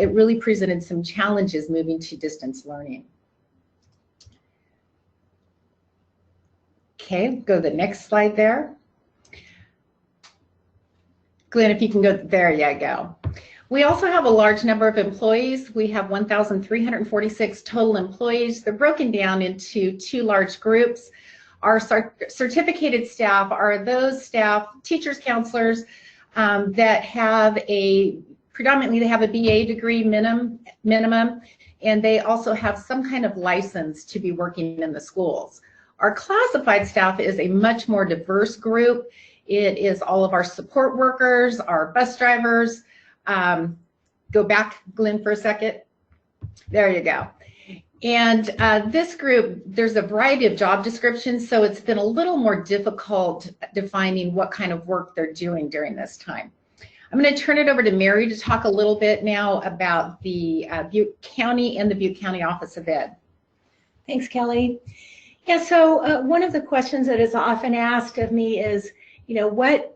it really presented some challenges moving to distance learning. Okay, go to the next slide there. Glenn, if you can go, there you go. We also have a large number of employees. We have 1,346 total employees. They're broken down into two large groups. Our certificated staff are those staff, teachers, counselors, that have predominantly they have a BA degree minimum, and they also have some kind of license to be working in the schools. Our classified staff is a much more diverse group. It is all of our support workers, our bus drivers. Go back, Glenn, for a second. There you go. And this group, there's a variety of job descriptions, so it's been a little more difficult defining what kind of work they're doing during this time. I'm going to turn it over to Mary to talk a little bit now about the Butte County and the Butte County Office of Ed. Thanks, Kelly. Yeah, so one of the questions that is often asked of me is, you know, what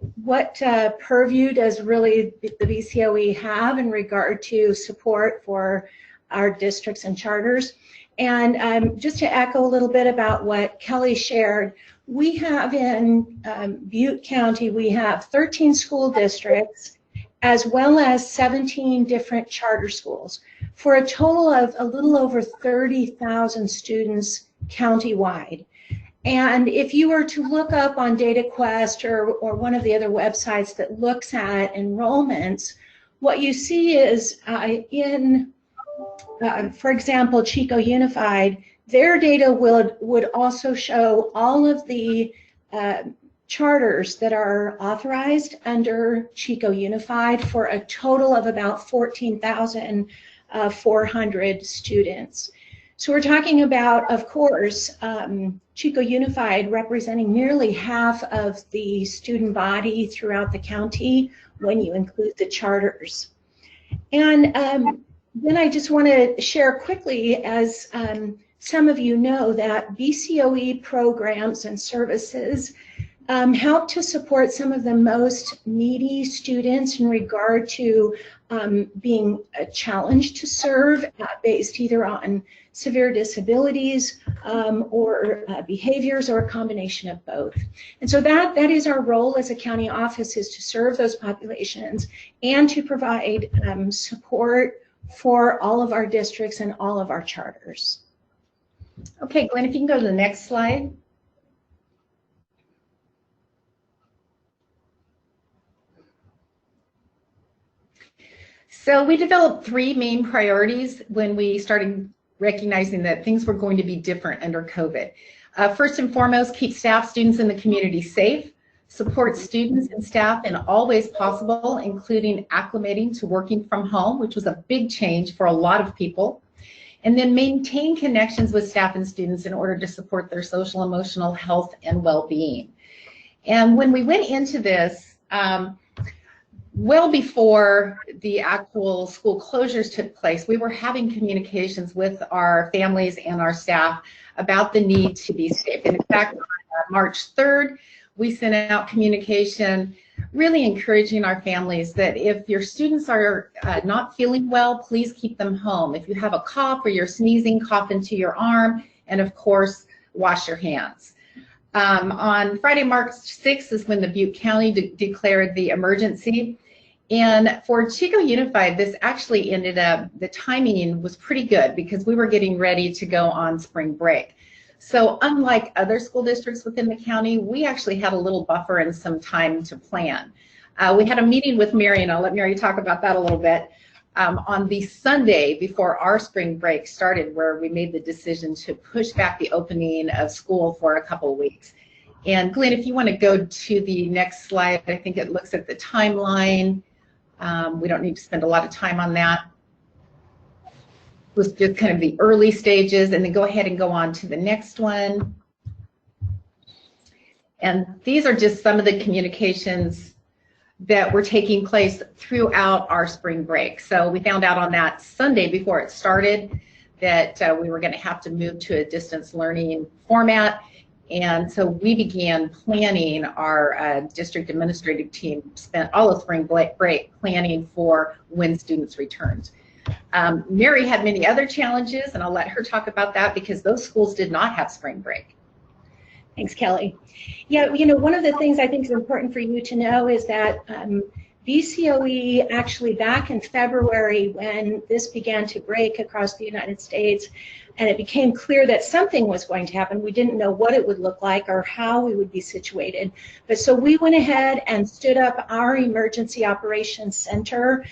purview does really the BCOE have in regard to support for our districts and charters? And just to echo a little bit about what Kelly shared, we have in Butte County, we have 13 school districts as well as 17 different charter schools for a total of a little over 30,000 students countywide. And if you were to look up on DataQuest or one of the other websites that looks at enrollments, what you see is for example, Chico Unified, their data would also show all of the charters that are authorized under Chico Unified for a total of about 14,400 students. So we're talking about, of course, Chico Unified representing nearly half of the student body throughout the county when you include the charters. And then I just want to share quickly, as some of you know, that BCOE programs and services help to support some of the most needy students in regard to being challenged to serve based either on severe disabilities or behaviors, or a combination of both. And so that is our role as a county office, is to serve those populations and to provide support for all of our districts and all of our charters. Okay, Glenn, if you can go to the next slide. So we developed three main priorities when we started recognizing that things were going to be different under COVID. First and foremost, keep staff, students, and the community safe. Support students and staff in all ways possible, including acclimating to working from home, which was a big change for a lot of people. And then maintain connections with staff and students in order to support their social, emotional health and well-being. And when we went into this, well before the actual school closures took place, we were having communications with our families and our staff about the need to be safe. And in fact, on March 3rd, we sent out communication really encouraging our families that if your students are not feeling well, please keep them home. If you have a cough or you're sneezing, cough into your arm, and of course, wash your hands. On Friday, March 6th is when the Butte County declared the emergency. And for Chico Unified, this actually ended up, the timing was pretty good because we were getting ready to go on spring break. So unlike other school districts within the county, we actually had a little buffer and some time to plan. We had a meeting with Mary, and I'll let Mary talk about that a little bit, on the Sunday before our spring break started, where we made the decision to push back the opening of school for a couple of weeks. And Glenn, if you want to go to the next slide, I think it looks at the timeline. We don't need to spend a lot of time on that. It was just kind of the early stages, and then go ahead and go on to the next one. And these are just some of the communications that were taking place throughout our spring break. So we found out on that Sunday before it started that we were going to have to move to a distance learning format. And so we began planning. Our district administrative team spent all of spring break planning for when students returned. Mary had many other challenges, and I'll let her talk about that because those schools did not have spring break. Thanks, Kelly. Yeah, one of the things I think is important for you to know is that BCOE actually back in February, when this began to break across the United States, and it became clear that something was going to happen. We didn't know what it would look like or how we would be situated. But so we went ahead and stood up our emergency operations center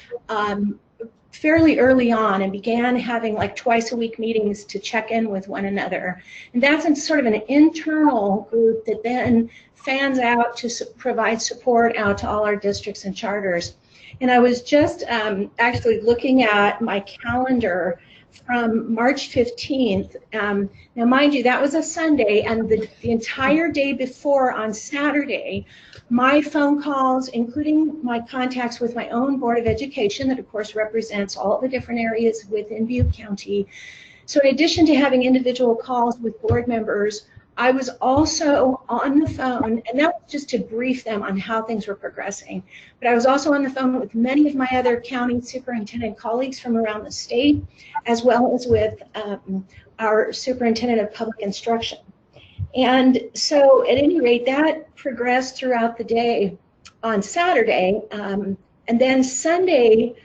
fairly early on and began having like twice a week meetings to check in with one another. And that's in sort of an internal group that then fans out to provide support out to all our districts and charters. And I was just actually looking at my calendar from March 15th. Now, mind you, that was a Sunday, and the entire day before on Saturday, my phone calls, including my contacts with my own Board of Education, that of course represents all the different areas within Butte County. So in addition to having individual calls with board members, I was also on the phone, and that was just to brief them on how things were progressing. But I was also on the phone with many of my other county superintendent colleagues from around the state, as well as with our superintendent of public instruction. And so at any rate, that progressed throughout the day on Saturday. And then Sunday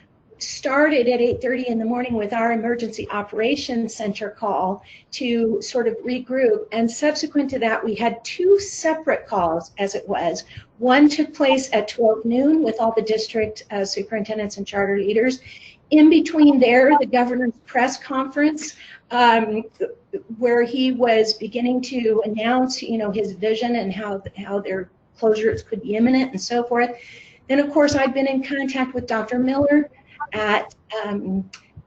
started at 8:30 in the morning with our emergency operations center call to sort of regroup. And subsequent to that, we had two separate calls, as it was. One took place at 12 noon with all the district superintendents and charter leaders. In between there, the governor's press conference, where he was beginning to announce, his vision and how their closures could be imminent and so forth. Then, of course, I'd been in contact with Dr. Miller at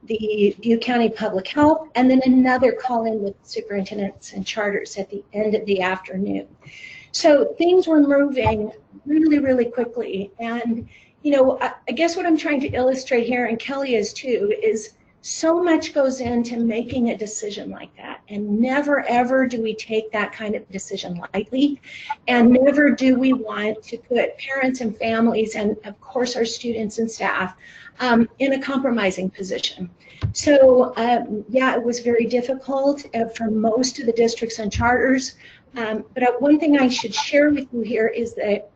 the Butte County Public Health, and then another call in with superintendents and charters at the end of the afternoon. So things were moving really, really quickly. And, I guess what I'm trying to illustrate here, and Kelly is too, is so much goes into making a decision like that. And never, ever do we take that kind of decision lightly. And never do we want to put parents and families, and of course our students and staff, in a compromising position. So yeah, it was very difficult for most of the districts and charters. But one thing I should share with you here is that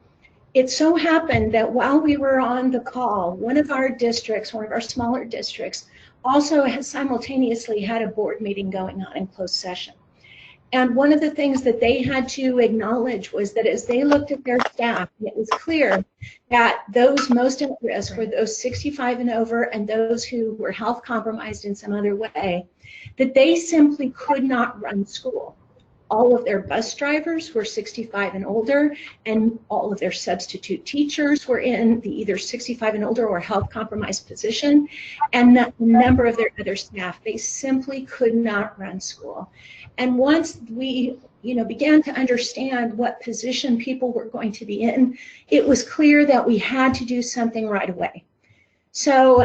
it so happened that while we were on the call, one of our smaller districts, also has simultaneously had a board meeting going on in closed session. And one of the things that they had to acknowledge was that as they looked at their staff, it was clear that those most at risk were those 65 and over and those who were health compromised in some other way, that they simply could not run school. All of their bus drivers were 65 and older, and all of their substitute teachers were in the either 65 and older or health compromised position, and a number of their other staff, they simply could not run school. And once we began to understand what position people were going to be in, it was clear that we had to do something right away. So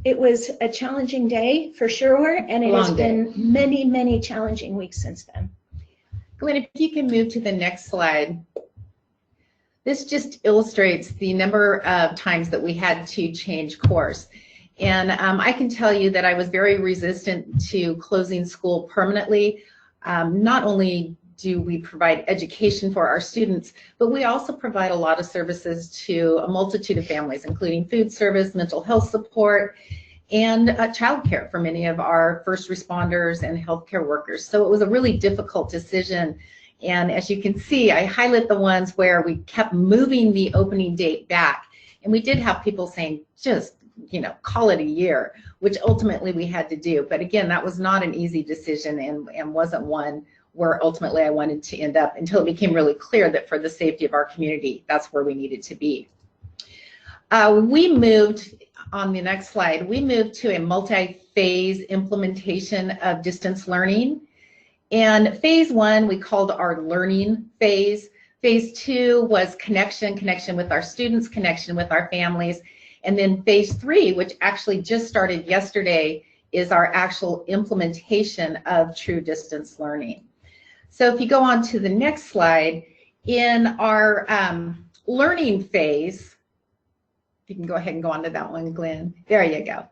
it was a challenging day for sure, and it has been many, many challenging weeks since then. Glenn, if you can move to the next slide. This just illustrates the number of times that we had to change course. And I can tell you that I was very resistant to closing school permanently. Not only do we provide education for our students, but we also provide a lot of services to a multitude of families, including food service, mental health support, and childcare for many of our first responders and healthcare workers. So it was a really difficult decision. And as you can see, I highlight the ones where we kept moving the opening date back. And we did have people saying, just, call it a year, which ultimately we had to do. But again, that was not an easy decision and wasn't one where ultimately I wanted to end up until it became really clear that for the safety of our community, that's where we needed to be. We moved, on the next slide, we moved to a multi-phase implementation of distance learning. And phase one, we called our learning phase. Phase two was connection with our students, connection with our families. And then phase three, which actually just started yesterday, is our actual implementation of true distance learning. So if you go on to the next slide, in our learning phase, you can go ahead and go on to that one, Glenn. There you go.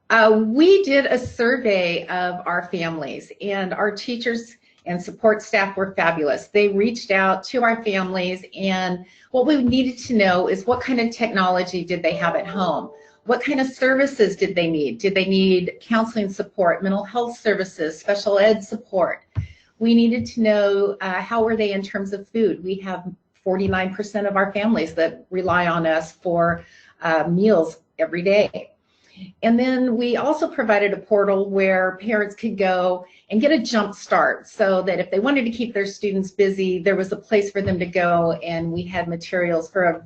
We did a survey of our families, and our teachers and support staff were fabulous. They reached out to our families, and what we needed to know is what kind of technology did they have at home? What kind of services did they need? Did they need counseling support, mental health services, special ed support? We needed to know how were they in terms of food. We have 49% of our families that rely on us for meals every day. And then we also provided a portal where parents could go and get a jump start so that if they wanted to keep their students busy, there was a place for them to go, and we had materials for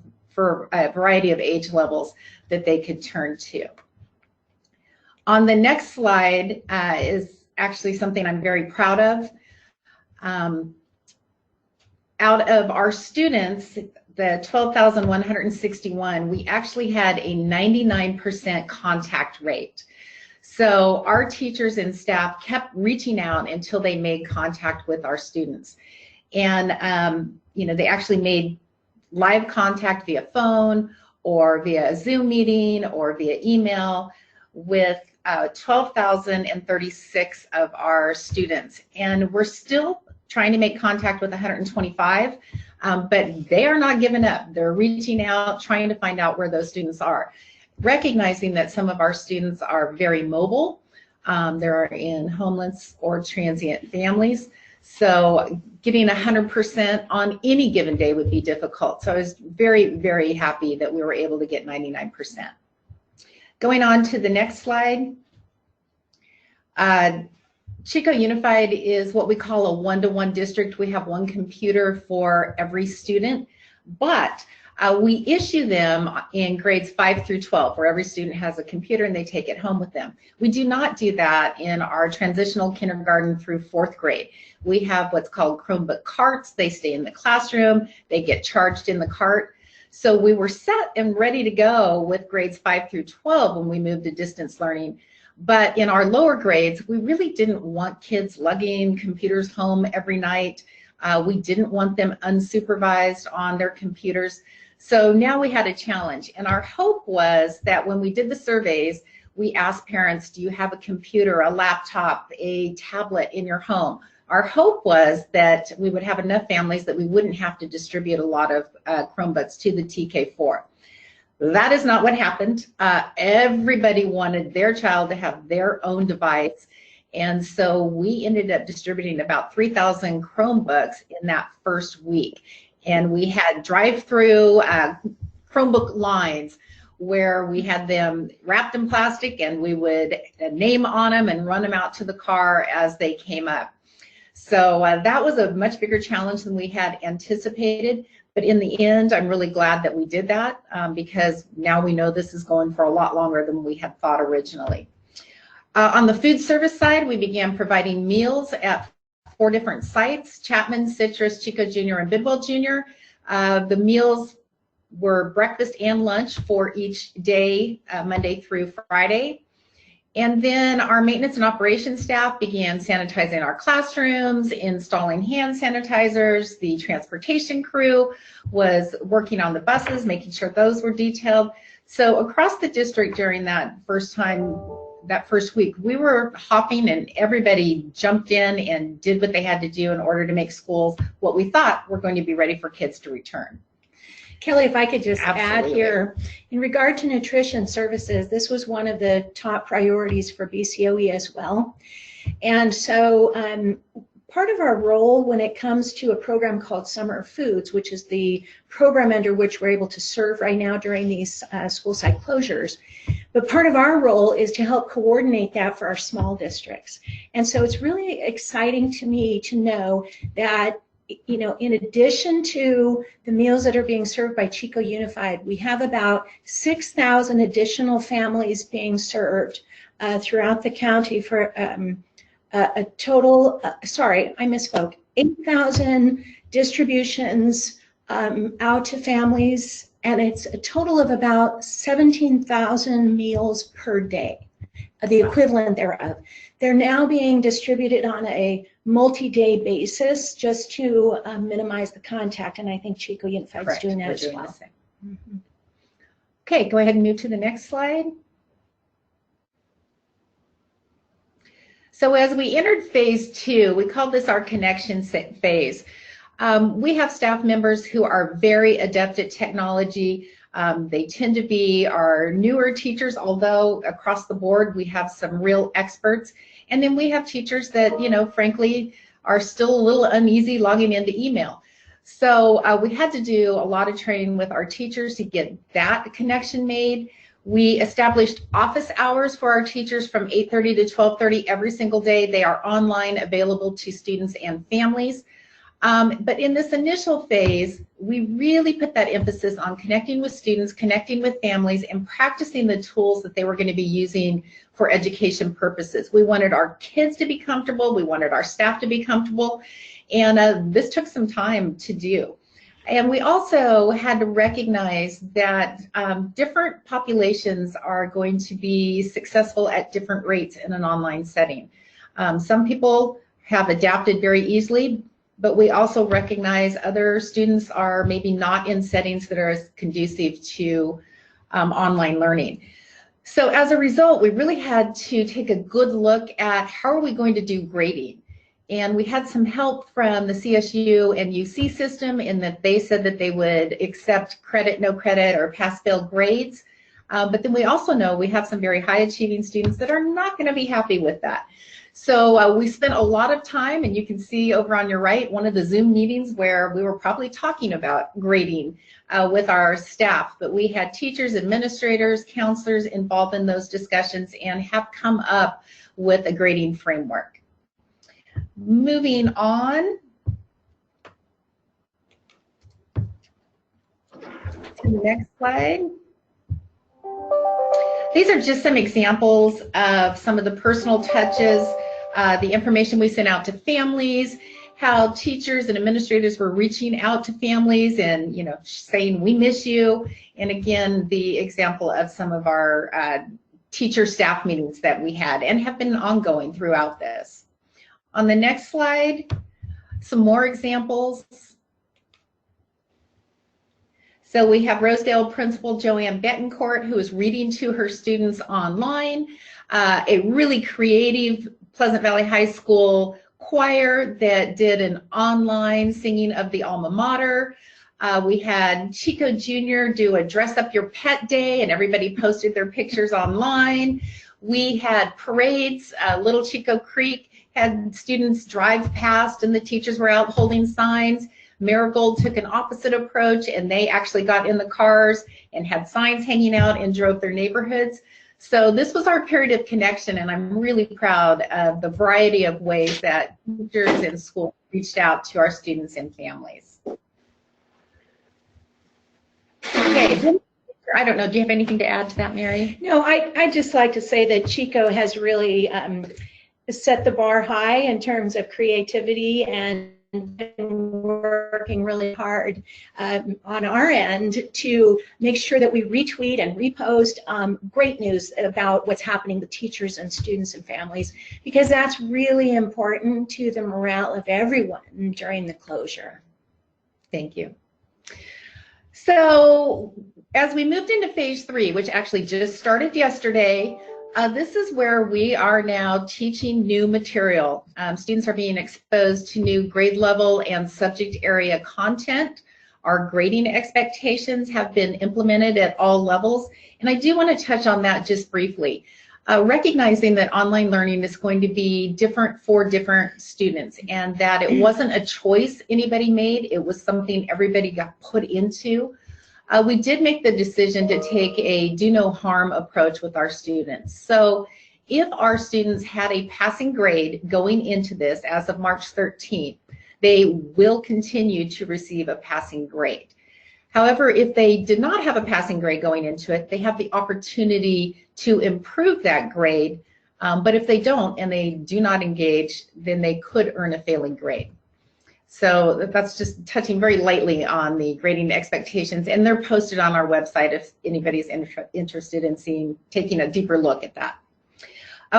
a variety of age levels that they could turn to. On the next slide is actually something I'm very proud of. Out of our students, the 12,161, we actually had a 99% contact rate. So our teachers and staff kept reaching out until they made contact with our students. And, you know, they actually made live contact via phone or via a Zoom meeting or via email with 12,036 of our students. And we're still trying to make contact with 125. But they are not giving up. They're reaching out, trying to find out where those students are, recognizing that some of our students are very mobile. They're in homeless or transient families. So getting 100% on any given day would be difficult. So I was very, very happy that we were able to get 99%. Going on to the next slide. Chico Unified is what we call a one-to-one district. We have one computer for every student, but we issue them in grades 5 through 12, where every student has a computer and they take it home with them. We do not do that in our transitional kindergarten through 4th grade. We have what's called Chromebook carts. They stay in the classroom. They get charged in the cart. So we were set and ready to go with grades 5 through 12 when we moved to distance learning. But in our lower grades, we really didn't want kids lugging computers home every night. We didn't want them unsupervised on their computers. So now we had a challenge. And our hope was that when we did the surveys, we asked parents, do you have a computer, a laptop, a tablet in your home? Our hope was that we would have enough families that we wouldn't have to distribute a lot of Chromebooks to the TK4. That is not what happened. Everybody wanted their child to have their own device. And so we ended up distributing about 3,000 Chromebooks in that first week. And we had drive-through Chromebook lines where we had them wrapped in plastic and we would name on them and run them out to the car as they came up. So that was a much bigger challenge than we had anticipated. But in the end, I'm really glad that we did that because now we know this is going for a lot longer than we had thought originally. On the food service side, we began providing meals at 4 different sites, Chapman, Citrus, Chico Jr., and Bidwell Jr. The meals were breakfast and lunch for each day, Monday through Friday. And then our maintenance and operations staff began sanitizing our classrooms, installing hand sanitizers. The transportation crew was working on the buses, making sure those were detailed. So across the district during that first week, we were hopping and everybody jumped in and did what they had to do in order to make schools what we thought were going to be ready for kids to return. Kelly, if I could just Absolutely. add here, in regard to nutrition services, this was one of the top priorities for BCOE as well. And so part of our role when it comes to a program called Summer Foods, which is the program under which we're able to serve right now during these school site closures, but part of our role is to help coordinate that for our small districts. And so it's really exciting to me to know that, you know, in addition to the meals that are being served by Chico Unified, we have about 6,000 additional families being served throughout the county for a total, sorry, I misspoke, 8,000 distributions out to families, and it's a total of about 17,000 meals per day, the equivalent thereof. They're now being distributed on a multi-day basis just to minimize the contact, and I think Chico Unified is doing that as well. Okay, go ahead and move to the next slide. So as we entered phase 2, we called this our connection phase. We have staff members who are very adept at technology. They tend to be our newer teachers, although across the board we have some real experts. And then we have teachers that, frankly, are still a little uneasy logging into email. So we had to do a lot of training with our teachers to get that connection made. We established office hours for our teachers from 8:30 to 12:30 every single day. They are online, available to students and families. But in this initial phase, we really put that emphasis on connecting with students, connecting with families, and practicing the tools that they were going to be using for education purposes. We wanted our kids to be comfortable, we wanted our staff to be comfortable, and this took some time to do. And we also had to recognize that different populations are going to be successful at different rates in an online setting. Some people have adapted very easily, but we also recognize other students are maybe not in settings that are as conducive to online learning. So as a result, we really had to take a good look at how are we going to do grading. And we had some help from the CSU and UC system in that they said that they would accept credit, no credit, or pass-fail grades. But then we also know we have some very high-achieving students that are not going to be happy with that. So we spent a lot of time, and you can see over on your right, one of the Zoom meetings where we were probably talking about grading with our staff. But we had teachers, administrators, counselors involved in those discussions and have come up with a grading framework. Moving on to the next slide. These are just some examples of some of the personal touches, the information we sent out to families, how teachers and administrators were reaching out to families and, saying, we miss you. And again, the example of some of our teacher staff meetings that we had and have been ongoing throughout this. On the next slide, some more examples. So we have Rosedale Principal Joanne Betancourt, who is reading to her students online, a really creative Pleasant Valley High School choir that did an online singing of the alma mater. We had Chico Jr. do a dress up your pet day and everybody posted their pictures online. We had parades, Little Chico Creek had students drive past and the teachers were out holding signs. Marigold took an opposite approach and they actually got in the cars and had signs hanging out and drove their neighborhoods. So this was our period of connection, and I'm really proud of the variety of ways that teachers and schools reached out to our students and families. Okay, I don't know, do you have anything to add to that, Mary? No, I'd just like to say that Chico has really set the bar high in terms of creativity and been working really hard on our end to make sure that we retweet and repost great news about what's happening with teachers and students and families, because that's really important to the morale of everyone during the closure. Thank you. So as we moved into phase 3, which actually just started yesterday, this is where we are now teaching new material. Students are being exposed to new grade level and subject area content. Our grading expectations have been implemented at all levels, and I do want to touch on that just briefly. Recognizing that online learning is going to be different for different students and that it wasn't a choice anybody made, it was something everybody got put into. We did make the decision to take a do no harm approach with our students. So if our students had a passing grade going into this as of March 13th, they will continue to receive a passing grade. However, if they did not have a passing grade going into it, they have the opportunity to improve that grade. But if they don't and they do not engage, then they could earn a failing grade. So that's just touching very lightly on the grading expectations, and they're posted on our website if anybody's interested in taking a deeper look at that.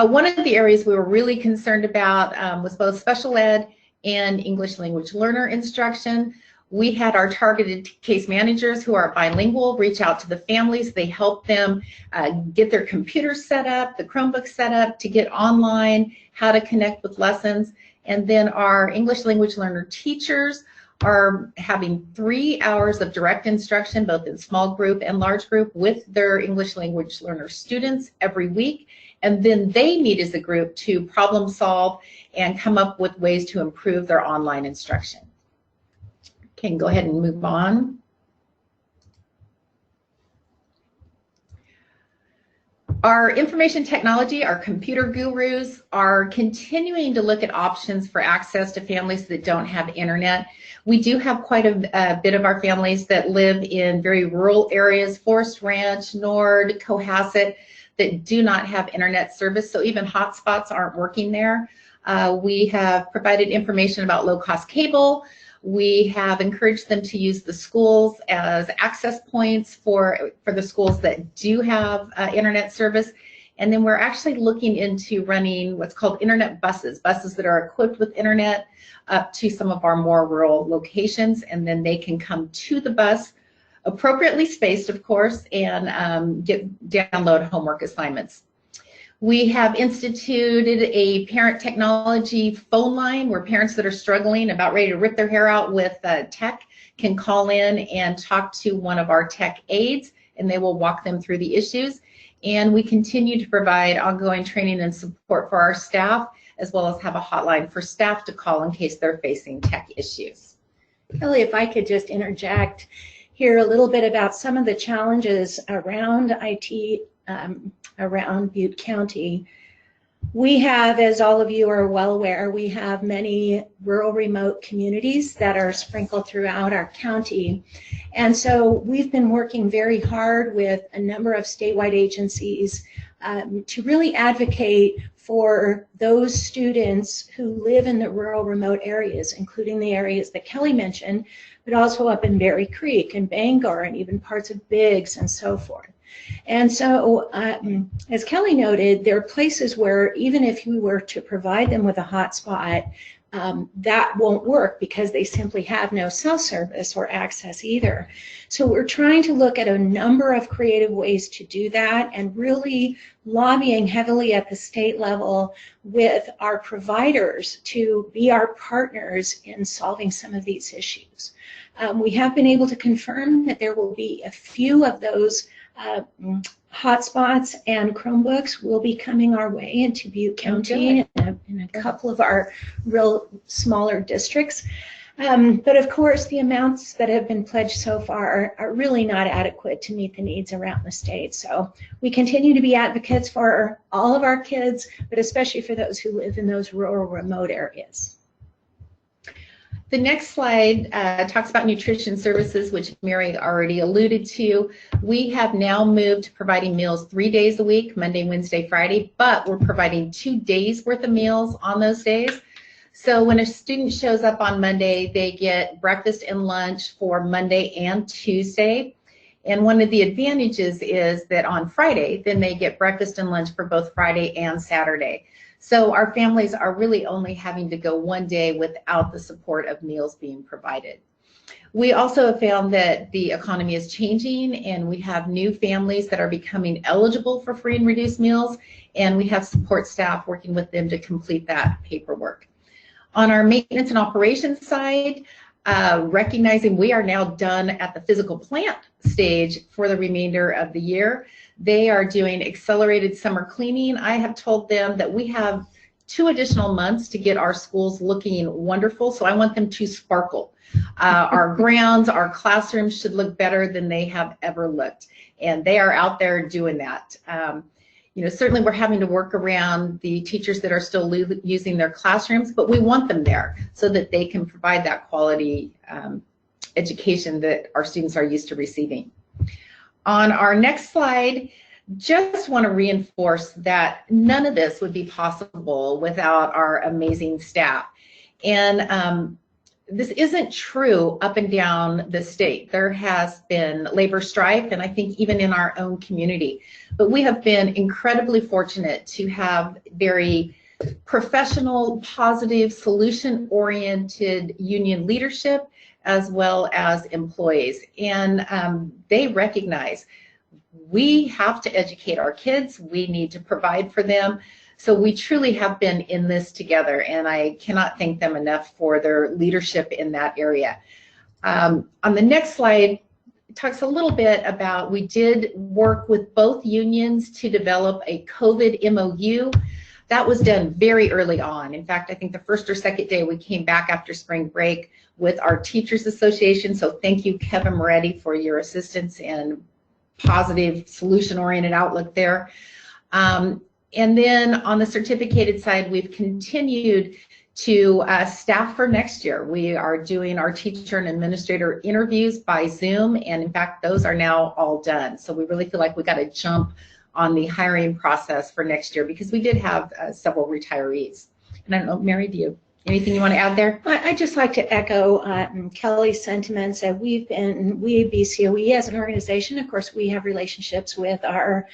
One of the areas we were really concerned about was both special ed and English language learner instruction. We had our targeted case managers who are bilingual reach out to the families. They help them get their computers set up, the Chromebooks set up to get online, how to connect with lessons. And then our English language learner teachers are having 3 hours of direct instruction, both in small group and large group, with their English language learner students every week. And then they meet as a group to problem solve and come up with ways to improve their online instruction. Okay, go ahead and move on. Our information technology, our computer gurus are continuing to look at options for access to families that don't have internet. We do have quite a bit of our families that live in very rural areas, Forest Ranch, Nord, Cohasset, that do not have internet service, so even hotspots aren't working there. We have provided information about low-cost cable. We have encouraged them to use the schools as access points for the schools that do have internet service. And then we're actually looking into running what's called internet buses, buses that are equipped with internet up to some of our more rural locations, and then they can come to the bus, appropriately spaced, of course, and download homework assignments. We have instituted a parent technology phone line where parents that are struggling, about ready to rip their hair out with tech, can call in and talk to one of our tech aides, and they will walk them through the issues. And we continue to provide ongoing training and support for our staff, as well as have a hotline for staff to call in case they're facing tech issues. Kelly, if I could just interject here a little bit about some of the challenges around IT around Butte County. We have, as all of you are well aware, we have many rural remote communities that are sprinkled throughout our county. And so we've been working very hard with a number of statewide agencies to really advocate for those students who live in the rural remote areas, including the areas that Kelly mentioned, but also up in Berry Creek and Bangor and even parts of Biggs and so forth. And so, as Kelly noted, there are places where even if we were to provide them with a hotspot, that won't work because they simply have no cell service or access either. So we're trying to look at a number of creative ways to do that and really lobbying heavily at the state level with our providers to be our partners in solving some of these issues. We have been able to confirm that there will be a few of those hotspots and Chromebooks will be coming our way into Butte County in a couple of our real smaller districts. But of course, the amounts that have been pledged so far are really not adequate to meet the needs around the state. So we continue to be advocates for all of our kids, but especially for those who live in those rural remote areas. The next slide talks about nutrition services, which Mary already alluded to. We have now moved to providing meals 3 days a week, Monday, Wednesday, Friday, but we're providing 2 days worth of meals on those days. So when a student shows up on Monday, they get breakfast and lunch for Monday and Tuesday. And one of the advantages is that on Friday, then they get breakfast and lunch for both Friday and Saturday. So our families are really only having to go 1 day without the support of meals being provided. We also have found that the economy is changing and we have new families that are becoming eligible for free and reduced meals, and we have support staff working with them to complete that paperwork. On our maintenance and operations side, recognizing we are now done at the physical plant stage for the remainder of the year, they are doing accelerated summer cleaning. I have told them that we have 2 additional months to get our schools looking wonderful, so I want them to sparkle. Our grounds, our classrooms should look better than they have ever looked, and they are out there doing that. You know, certainly we're having to work around the teachers that are still using their classrooms, but we want them there so that they can provide that quality education that our students are used to receiving. On our next slide, just want to reinforce that none of this would be possible without our amazing staff. And this isn't true up and down the state. There has been labor strife, and I think even in our own community. But we have been incredibly fortunate to have very professional, positive, solution-oriented union leadership, as well as employees. And they recognize we have to educate our kids, we need to provide for them. So we truly have been in this together, and I cannot thank them enough for their leadership in that area. On the next slide, it talks a little bit about, we did work with both unions to develop a COVID MOU. That was done very early on. In fact, I think the first or second day we came back after spring break with our Teachers Association. So thank you, Kevin Moretti, for your assistance and positive solution-oriented outlook there. And then on the certificated side, we've continued to staff for next year. We are doing our teacher and administrator interviews by Zoom, and in fact, those are now all done. So we really feel like we got to jump on the hiring process for next year because we did have several retirees. And I don't know, Mary, do you anything you want to add there? I'd just like to echo Kelly's sentiments that we BCOE as an organization, of course, we have relationships with our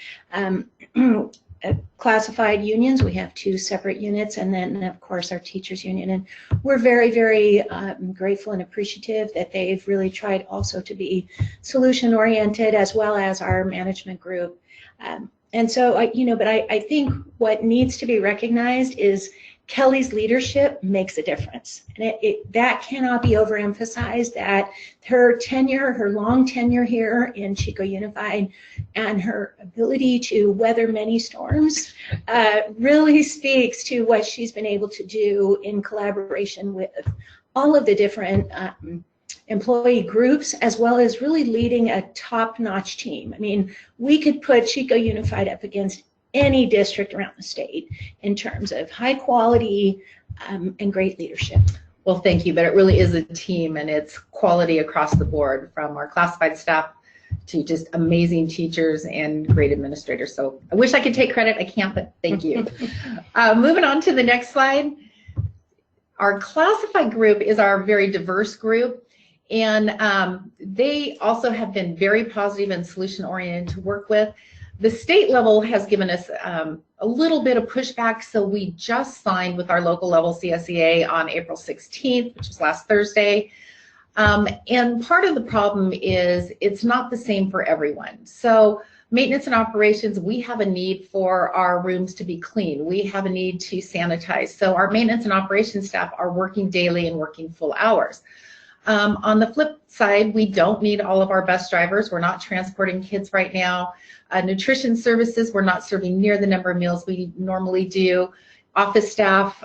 classified unions. We have 2 separate units, and then of course our teachers union, and we're very, very grateful and appreciative that they've really tried also to be solution oriented, as well as our management group. And so I think what needs to be recognized is Kelly's leadership makes a difference, and that cannot be overemphasized, that her tenure, her long tenure here in Chico Unified, and her ability to weather many storms really speaks to what she's been able to do in collaboration with all of the different employee groups, as well as really leading a top-notch team. I mean, we could put Chico Unified up against any district around the state in terms of high quality and great leadership. Well, thank you, but it really is a team, and it's quality across the board, from our classified staff to just amazing teachers and great administrators. So I wish I could take credit, I can't, but thank you. Moving on to the next slide. Our classified group is our very diverse group, and they also have been very positive and solution oriented to work with. The state level has given us a little bit of pushback, so we just signed with our local level CSEA on April 16th, which was last Thursday. And part of the problem is it's not the same for everyone. So maintenance and operations, we have a need for our rooms to be clean. We have a need to sanitize. So our maintenance and operations staff are working daily and working full hours. On the flip side, we don't need all of our bus drivers. We're not transporting kids right now. Nutrition services, we're not serving near the number of meals we normally do. Office staff,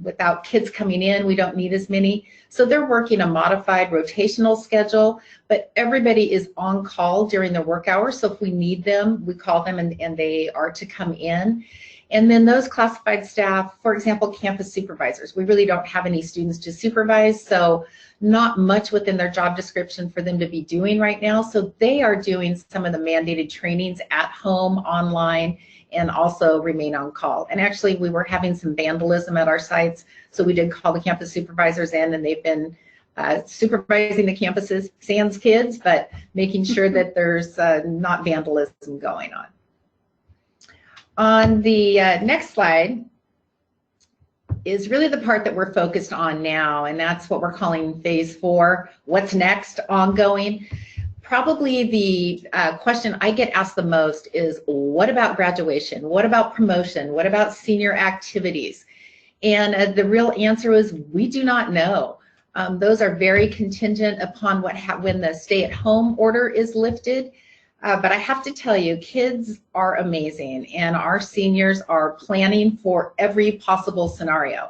without kids coming in, we don't need as many. So they're working a modified rotational schedule, but everybody is on call during their work hours. So if we need them, we call them and they are to come in. And then those classified staff, for example, campus supervisors, we really don't have any students to supervise, so not much within their job description for them to be doing right now. So they are doing some of the mandated trainings at home, online, and also remain on call. And actually, we were having some vandalism at our sites, so we did call the campus supervisors in, and they've been supervising the campuses, sans kids, but making sure that there's not vandalism going on. On the next slide is really the part that we're focused on now, and that's what we're calling phase 4, what's next, ongoing. Probably the question I get asked the most is, what about graduation? What about promotion? What about senior activities? And the real answer is, we do not know. Those are very contingent upon when the stay-at-home order is lifted. But I have to tell you, kids are amazing, and our seniors are planning for every possible scenario.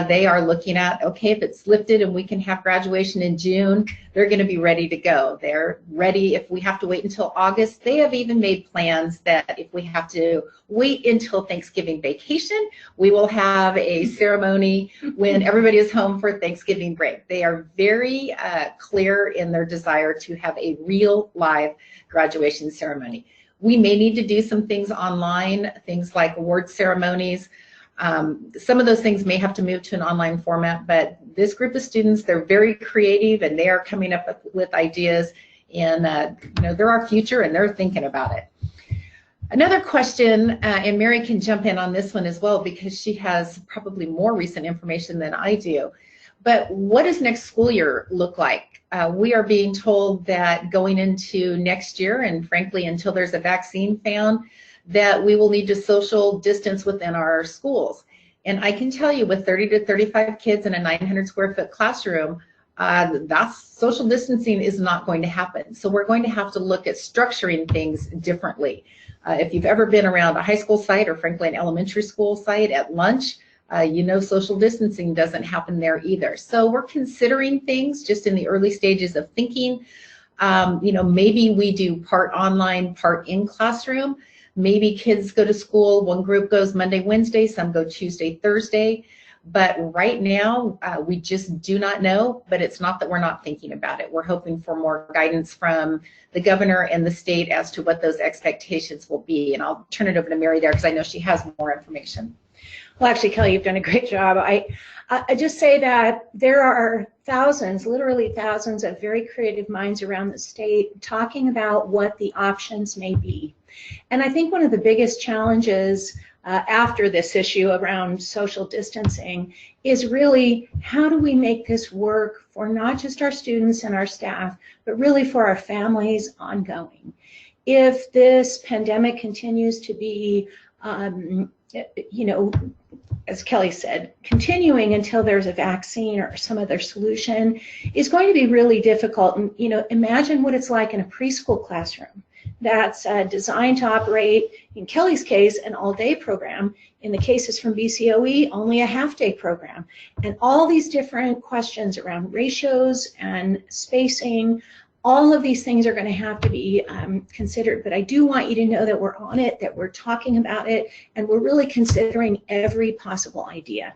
They are looking at, okay, if it's lifted and we can have graduation in June, they're going to be ready to go. They're ready if we have to wait until August. They have even made plans that if we have to wait until Thanksgiving vacation, we will have a ceremony when everybody is home for Thanksgiving break. They are very clear in their desire to have a real live graduation ceremony. We may need to do some things online, things like award ceremonies. Some of those things may have to move to an online format, but this group of students, they're very creative and they are coming up with ideas, and they're our future and they're thinking about it. Another question, and Mary can jump in on this one as well because she has probably more recent information than I do. But what does next school year look like? We are being told that going into next year, and frankly until there's a vaccine found, that we will need to social distance within our schools. And I can tell you, with 30 to 35 kids in a 900 square foot classroom, that's social distancing is not going to happen. So we're going to have to look at structuring things differently. If you've ever been around a high school site, or frankly an elementary school site at lunch, you know social distancing doesn't happen there either. So we're considering things just in the early stages of thinking. You know, maybe we do part online, part in classroom. Maybe kids go to school, one group goes Monday, Wednesday, some go Tuesday, Thursday. But right now, we just do not know, but it's not that we're not thinking about it. We're hoping for more guidance from the governor and the state as to what those expectations will be. And I'll turn it over to Mary there because I know she has more information. Well, actually, Kelly, you've done a great job. I just say that there are thousands, literally thousands of very creative minds around the state talking about what the options may be. And I think one of the biggest challenges after this issue around social distancing is really how do we make this work for not just our students and our staff, but really for our families ongoing. If this pandemic continues to be, you know, as Kelly said, continuing until there's a vaccine or some other solution is going to be really difficult. And, you know, imagine what it's like in a preschool classroom that's designed to operate, in Kelly's case, an all-day program. In the cases from BCOE, only a half-day program. And all these different questions around ratios and spacing, all of these things are going to have to be considered. But I do want you to know that we're on it, that we're talking about it, and we're really considering every possible idea.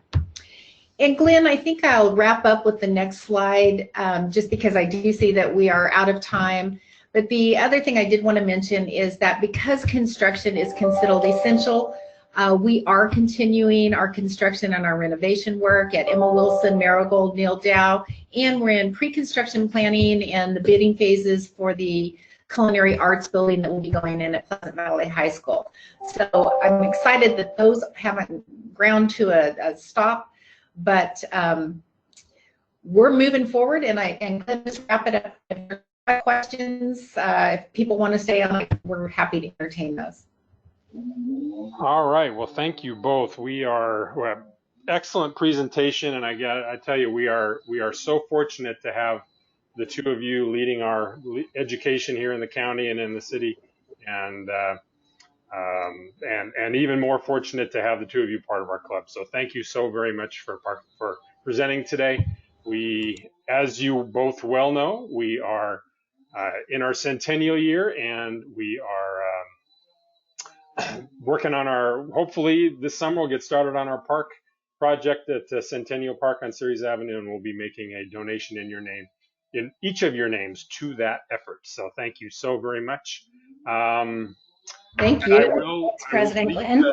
And Glenn, I think I'll wrap up with the next slide, just because I do see that we are out of time. But the other thing I did want to mention is that because construction is considered essential, we are continuing our construction and our renovation work at Emma Wilson, Marigold, Neil Dow, and we're in pre-construction planning and the bidding phases for the culinary arts building that will be going in at Pleasant Valley High School. So I'm excited that those haven't ground to a stop, but we're moving forward, and Glenn, just wrap it up. If there are questions, if people want to stay on, we're happy to entertain those. All right. Well, thank you both. We have excellent presentation, and I tell you, we are so fortunate to have the two of you leading our education here in the county and in the city, and even more fortunate to have the two of you part of our club. So thank you so very much for presenting today. We, as you both well know, we are in our centennial year, and we are working on hopefully this summer we'll get started on our park project at Centennial Park on Ceres Avenue, and we'll be making a donation in your name, in each of your names, to that effort. So thank you so very much. Thank you. President Glenn.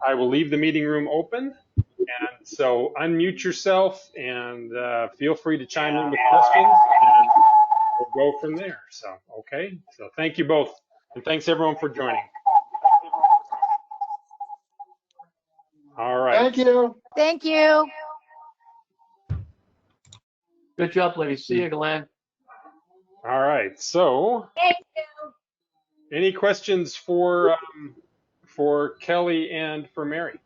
I will leave the meeting room open, and so unmute yourself and feel free to chime in with questions, and we'll go from there. So, okay. So thank you both, and thanks everyone for joining. All right. Thank you. Thank you. Good job, ladies. See you, Glenn. All right. So, Thank you. any questions for Kelly and for Mary?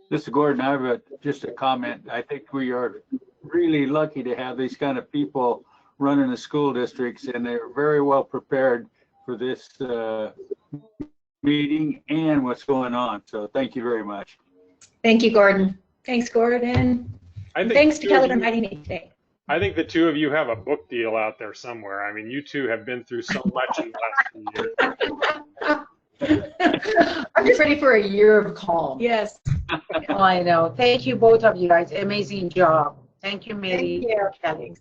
This is Gordon. I have just a comment. I think we are really lucky to have these kind of people running the school districts, and they're very well prepared for this meeting and what's going on. So thank you very much. Thank you, Gordon. Thanks, Gordon. And Thanks to Kelly for inviting me today. I think the two of you have a book deal out there somewhere. I mean, you two have been through so much in the last few years. I'm just ready for a year of calm. Yes. Oh, I know. Thank you, both of you guys. Amazing job. Thank you, Mary. Thank you, Kelly.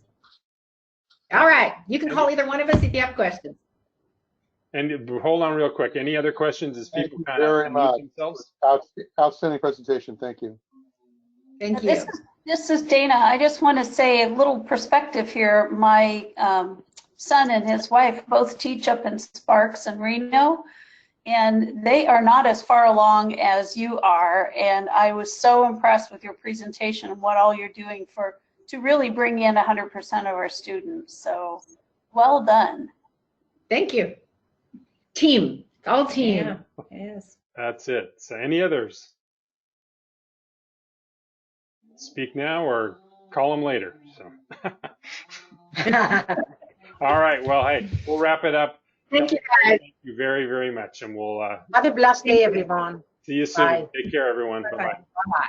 All right. You can call either one of us if you have questions. And hold on real quick. Any other questions as people kind of unmute themselves? Outstanding presentation. Thank you. Thank you. This is Dana. I just want to say a little perspective here. My son and his wife both teach up in Sparks and Reno, and they are not as far along as you are. And I was so impressed with your presentation and what all you're doing to really bring in 100% of our students. So well done. Thank you. Team, all team. Yeah, yes. That's it. So any others? Speak now or call them later. So. All right. Well, hey, we'll wrap it up. Thank you, guys. Thank you very, very much. And we'll Have a blessed day, everyone. see you soon. Bye. Take care, everyone. Bye-bye. Bye-bye.